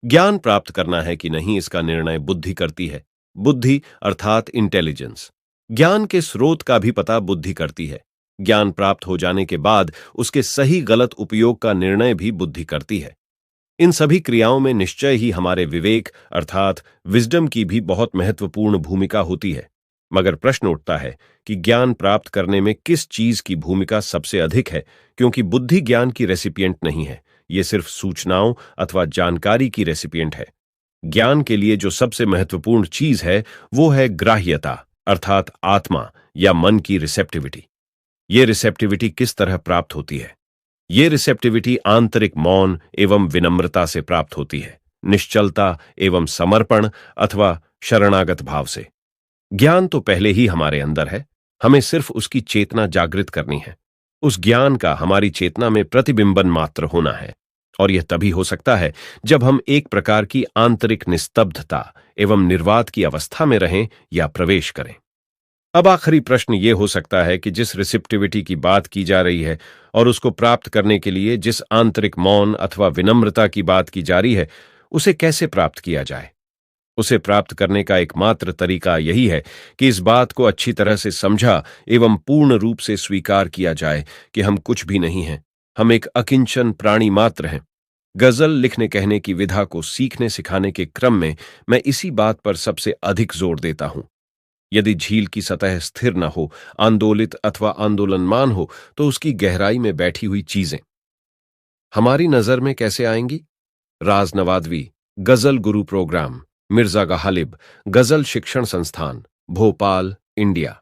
ज्ञान प्राप्त करना है कि नहीं, इसका निर्णय बुद्धि करती है। बुद्धि अर्थात इंटेलिजेंस। ज्ञान के स्रोत का भी पता बुद्धि करती है। ज्ञान प्राप्त हो जाने के बाद उसके सही गलत उपयोग का निर्णय भी बुद्धि करती है। इन सभी क्रियाओं में निश्चय ही हमारे विवेक अर्थात विजडम की भी बहुत महत्वपूर्ण भूमिका होती है। मगर प्रश्न उठता है कि ज्ञान प्राप्त करने में किस चीज की भूमिका सबसे अधिक है, क्योंकि बुद्धि ज्ञान की रेसिपिएंट नहीं है, ये सिर्फ सूचनाओं अथवा जानकारी की रेसिपिएंट है। ज्ञान के लिए जो सबसे महत्वपूर्ण चीज है वो है ग्राह्यता अर्थात आत्मा या मन की रिसेप्टिविटी। ये रिसेप्टिविटी किस तरह प्राप्त होती है? ये रिसेप्टिविटी आंतरिक मौन एवं विनम्रता से प्राप्त होती है, निश्चलता एवं समर्पण अथवा शरणागत भाव से। ज्ञान तो पहले ही हमारे अंदर है, हमें सिर्फ उसकी चेतना जागृत करनी है। उस ज्ञान का हमारी चेतना में प्रतिबिंबन मात्र होना है, और यह तभी हो सकता है जब हम एक प्रकार की आंतरिक निस्तब्धता एवं निर्वात की अवस्था में रहें या प्रवेश करें। अब आखिरी प्रश्न यह हो सकता है कि जिस रिसेप्टिविटी की बात की जा रही है और उसको प्राप्त करने के लिए जिस आंतरिक मौन अथवा विनम्रता की बात की जा रही है, उसे कैसे प्राप्त किया जाए? उसे प्राप्त करने का एकमात्र तरीका यही है कि इस बात को अच्छी तरह से समझा एवं पूर्ण रूप से स्वीकार किया जाए कि हम कुछ भी नहीं हैं, हम एक अकिंचन प्राणी मात्र हैं। गजल लिखने कहने की विधा को सीखने सिखाने के क्रम में मैं इसी बात पर सबसे अधिक जोर देता हूं। यदि झील की सतह स्थिर न हो, आंदोलित अथवा आंदोलनमान हो, तो उसकी गहराई में बैठी हुई चीजें हमारी नजर में कैसे आएंगी? राज नवादवी, गजल गुरु प्रोग्राम, मिर्जा गालिब, गजल शिक्षण संस्थान, भोपाल, इंडिया।